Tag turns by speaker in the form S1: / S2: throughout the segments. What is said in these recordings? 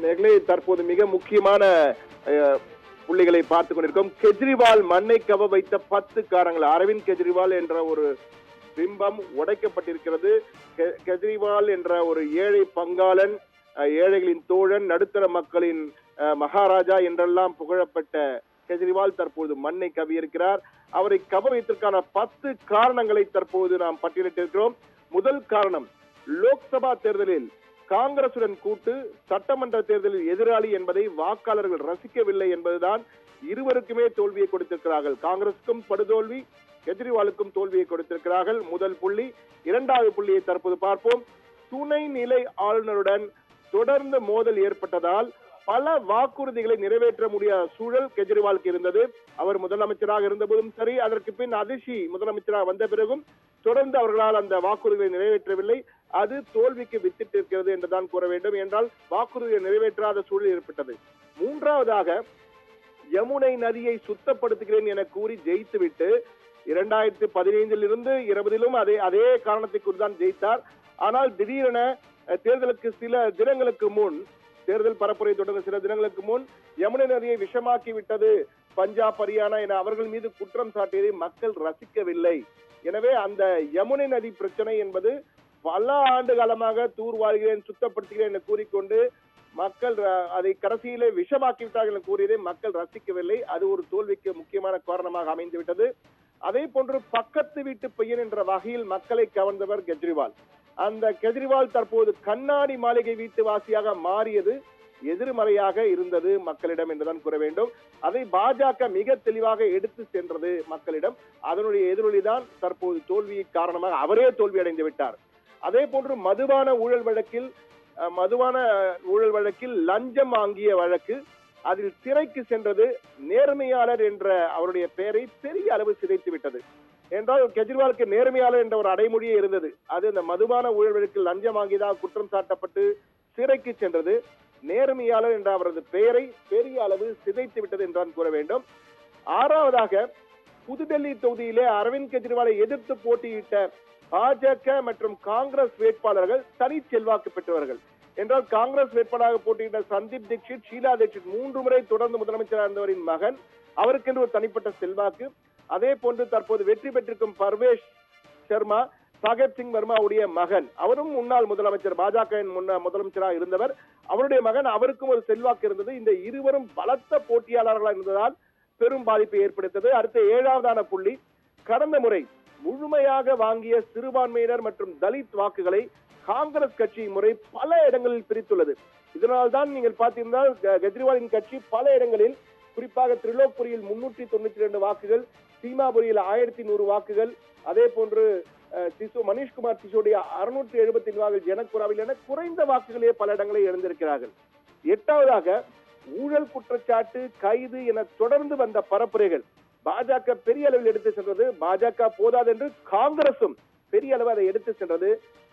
S1: நேர்களே, தற்போது மிக முக்கியமான புள்ளிகளை பார்த்துக் கொண்டிருக்கோம். கெஜ்ரிவால் மண்ணை கவ வைத்த 10 காரணங்கள். அரவிந்த் கெஜ்ரிவால் என்ற ஒரு பிம்பம் உடைக்கப்பட்டிருக்கிறது. கெஜ்ரிவால் என்ற ஒரு ஏழை பங்காளன், ஏழைகளின் தோழன், நடுத்தர மக்களின் மகாராஜா என்றெல்லாம் புகழப்பட்ட கெஜ்ரிவால் தற்போது மண்ணை கவியிருக்கிறார். அவரை கவ வைத்ததற்கான 10 காரணங்களை தற்போது நாம் பட்டியலிட்டிருக்கிறோம். முதல் காரணம், லோக்சபா தேர்தலில் காங்கிரசுடன் கூட்டு, சட்டமன்ற தேர்தலில் எதிராளி என்பதை வாக்காளர்கள் ரசிக்கவில்லை என்பதுதான் இருவருக்குமே தோல்வியை கொடுத்திருக்கிறார்கள். காங்கிரசுக்கும் படுதோல்வி, கெஜ்ரிவாலுக்கும் தோல்வியை கொடுத்திருக்கிறார்கள். முதல் புள்ளி. இரண்டாவது புள்ளியை தற்போது பார்ப்போம். துணைநிலை ஆளுநருடன் தொடர்ந்து மோதல் ஏற்பட்டதால் பல வாக்குறுதிகளை நிறைவேற்ற முடியாத சூழல் கெஜ்ரிவாலுக்கு இருந்தது. அவர் முதலமைச்சராக இருந்தபோதும் சரி, அதற்கு பின் அதிஷி முதலமைச்சராக வந்த பிறகும் தொடர்ந்து அவர்களால் அந்த வாக்குறுதிகளை நிறைவேற்றவில்லை. அது தோல்விக்கு வித்திட்டிருக்கிறது என்றுதான் கூற வேண்டும். என்றால் வாக்குறுதியை நிறைவேற்றாத சூழல் ஏற்பட்டது. மூன்றாவதாக, யமுனை நதியை சுத்தப்படுத்துகிறேன் என கூறி ஜெயித்துவிட்டு 2015 இருந்து 20 அதே காரணத்தை கூறிதான் ஜெயித்தார். ஆனால் திடீரென தேர்தலுக்கு சில தினங்களுக்கு முன், தேர்தல் பரப்புரை தொடங்க சில தினங்களுக்கு முன் யமுனை நதியை விஷமாக்கி விட்டது பஞ்சாப், ஹரியானா என அவர்கள் மீது குற்றம் சாட்டியதை மக்கள் ரசிக்கவில்லை. எனவே அந்த யமுனை நதி பிரச்சனை என்பது பல ஆண்டு காலமாக தூர்வாருகிறேன், சுத்தப்படுத்துகிறேன் என கூறிக்கொண்டு மக்கள் அதை கடைசியிலே விஷமாக்கி விட்டார்கள் என கூறியதை மக்கள் ரசிக்கவில்லை. அது ஒரு தோல்விக்கு முக்கியமான காரணமாக அமைந்துவிட்டது. அதே போன்று பக்கத்து வீட்டு பையன் என்ற வகையில் மக்களை கவர்ந்தவர் கெஜ்ரிவால். அந்த கெஜ்ரிவால் தற்போது கண்ணாடி மாளிகை வீட்டு வாசியாக மாறியது எதிர்மறையாக இருந்தது மக்களிடம் என்றுதான் கூற வேண்டும். அதை பாஜக மிக தெளிவாக எடுத்து சென்றது மக்களிடம். அதனுடைய எதிரொலிதான் தற்போது தோல்வியை காரணமாக அவரே தோல்வி அடைந்து விட்டார். அதே போன்று மதுபான ஊழல் வழக்கில் லஞ்சம் வாங்கிய வழக்கு, அதில் சிறைக்கு சென்றது நேர்மையாளர் என்ற அவருடைய பெயரை பெரிய அளவு சிதைத்து விட்டது. என்றால் கெஜ்ரிவாலுக்கு நேர்மையாளர் என்ற ஒரு அடைமொழியே இருந்தது. அது அந்த மதுபான ஊழல் வழக்கில் லஞ்சம் வாங்கியதாக குற்றம் சாட்டப்பட்டு சிறைக்கு சென்றது. நேர்மையாளர் என்ற அவரது பெயரை பெரிய அளவு சிதைத்து விட்டது என்றுதான் கூற வேண்டும். ஆறாவதாக, புதுடெல்லி தொகுதியிலே அரவிந்த் கெஜ்ரிவாலை எதிர்த்து போட்டியிட்ட பாஜக மற்றும் காங்கிரஸ் வேட்பாளர்கள் தனி செல்வாக்கு பெற்றவர்கள். என்றால் காங்கிரஸ் வேட்பாளராக போட்டியிட்ட சந்தீப் தீட்சித், ஷீலா தீட்சித் 3 முறை தொடர்ந்து முதலமைச்சராக இருந்தவரின் மகன், அவருக்கென்று ஒரு தனிப்பட்ட செல்வாக்கு. அதே போன்று தற்போது வெற்றி பெற்றிருக்கும் பர்வேஷ் சர்மா, சாகேப் சிங் வர்மாவுடைய மகன், அவரும் முன்னாள் முதலமைச்சர், பாஜக முதலமைச்சராக இருந்தவர், அவருடைய மகன், அவருக்கும் ஒரு செல்வாக்கு இருந்தது. இந்த இருவரும் பலத்த போட்டியாளர்களாக இருந்ததால் பெரும் பாதிப்பை ஏற்படுத்தது. அடுத்த 7வதான புள்ளி, கடந்த முறை முழுமையாக வாங்கிய சிறுபான்மையினர் மற்றும் தலித் வாக்குகளை காங்கிரஸ் கட்சி முறை பல இடங்களில் பிரித்துள்ளது. இதனால் தான் நீங்கள் பார்த்தீங்கன்னா கெஜ்ரிவாலின் கட்சி பல இடங்களில், குறிப்பாக திரிலோக்புரியில் 392 வாக்குகள், சீமாபுரியில் 1100 வாக்குகள், அதே போன்று மணிஷ்குமார் சிசோடியா 674 வாக்குகள், ஜனக்புராவில் என குறைந்த வாக்குகளே பல இடங்களில் இழந்திருக்கிறார்கள். 8வதாக, ஊழல் குற்றச்சாட்டு, கைது என தொடர்ந்து வந்த பரப்புரைகள் பாஜக பெரிய அளவில் எடுத்து சென்றது. பாஜக போதாது என்று காங்கிரசும் பெரிய அளவு அதை எடுத்து சென்றது.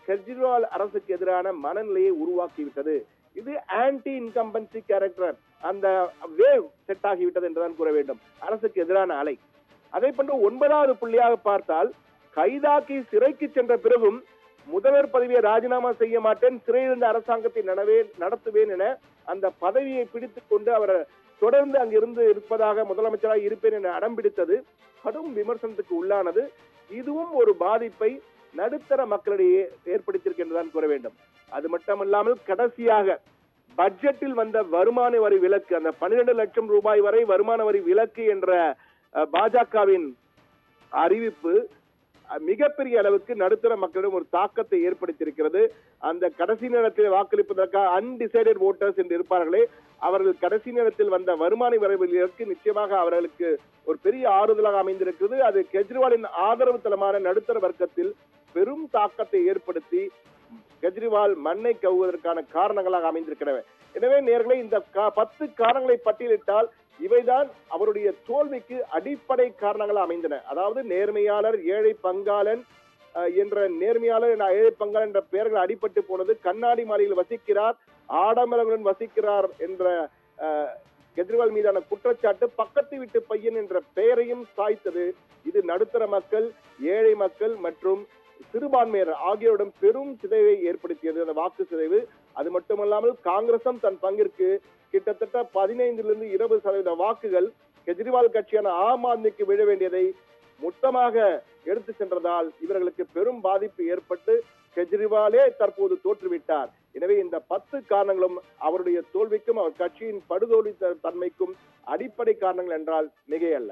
S1: கெஜ்ரிவால் அரசுக்கு எதிரான மனநிலையை உருவாக்கிவிட்டது. இது ஆன்டி இன்கம்பன்சி கேரக்டர், அந்த வேவ் செட் ஆகிவிட்டது என்றுதான் கூற வேண்டும், அரசுக்கு எதிரான அலை. அதே போன்று 9வது புள்ளியாக பார்த்தால், கைதாக்கி சிறைக்கு சென்ற பிறகும் முதல்வர் பதவியை ராஜினாமா செய்ய மாட்டேன், சிறையிலிருந்த அரசாங்கத்தை நடத்துவேன் என அந்த பதவியை பிடித்துக் கொண்டு அவர் தொடர்ந்து அங்கிருந்து இருப்பதாக, முதலமைச்சராக இருப்பேன் என அடம் பிடித்தது கடும் விமர்சனத்துக்கு உள்ளானது. இதுவும் ஒரு பாதிப்பை நடுத்தர மக்களிடையே ஏற்படுத்தியிருக்கின்றதான் கூற வேண்டும். அது மட்டுமல்லாமல் கடைசியாக பட்ஜெட்டில் வந்த வருமான வரி விலக்கு, அந்த 12 லட்சம் ரூபாய் வரை வருமான வரி விலக்கு என்ற பாஜகவின் அறிவிப்பு மிகப்பெரிய அளவுக்கு நடுத்தர மக்களிடம் ஒரு தாக்கத்தை ஏற்படுத்தியிருக்கிறது. அந்த கடைசி நேரத்தில் வாக்களிப்பதற்காக அன்டிசைடட் ஓட்டர்ஸ் என்று இருப்பார்களே, அவர்கள் கடைசி நேரத்தில் வந்த வருமான வரி விலக்கு நிச்சயமாக அவர்களுக்கு ஒரு பெரிய ஆறுதலாக அமைந்திருக்கிறது. அது கெஜ்ரிவாலின் ஆதரவு தளமான நடுத்தர வர்க்கத்தில் பெரும் தாக்கத்தை ஏற்படுத்தி கெஜ்ரிவால் மண்ணை கவுவதற்கான காரணங்களாக அமைந்திருக்கிறவை. எனவே நேயர்களே, இந்த 10 காரணங்களை பட்டியலிட்டால் இவைதான் அவருடைய தோல்விக்கு அடிப்படை காரணங்களாக அமைந்தன. அதாவது நேர்மையாளர், ஏழை பங்காளன் என்ற நேர்மையாளர், ஏழை பங்காளன் என்ற பெயர்கள் அடிபட்டு போனது. கண்ணாடி மாளிகையில் வசிக்கிறார், ஆடம்பரங்களுடன் வசிக்கிறார் என்ற கெஜ்ரிவால் மீதான குற்றச்சாட்டு பக்கத்து வீட்டு பையன் என்ற பெயரையும் சாய்த்தது. இது நடுத்தர மக்கள், ஏழை மக்கள் மற்றும் சிறுபான்மையினர் ஆகியோரிடம் பெரும் சிதைவை ஏற்படுத்தியது, அந்த வாக்கு சிதைவு. அது மட்டுமல்லாமல் காங்கிரசும் தன் பங்கிற்கு கிட்டத்தட்ட 15 to 20% வாக்குகள் கெஜ்ரிவால் கட்சியான ஆம் ஆத்மிக்கு விழ வேண்டியதை மொத்தமாக எடுத்து சென்றதால் இவர்களுக்கு பெரும் பாதிப்பு ஏற்பட்டு கெஜ்ரிவாலே தற்போது தோற்றுவிட்டார். எனவே இந்த 10 காரணங்களும் அவருடைய தோல்விக்கும் அவர் கட்சியின் படுதோல்வி தன்மைக்கும் அடிப்படை காரணங்கள் என்றால் மிகையல்ல.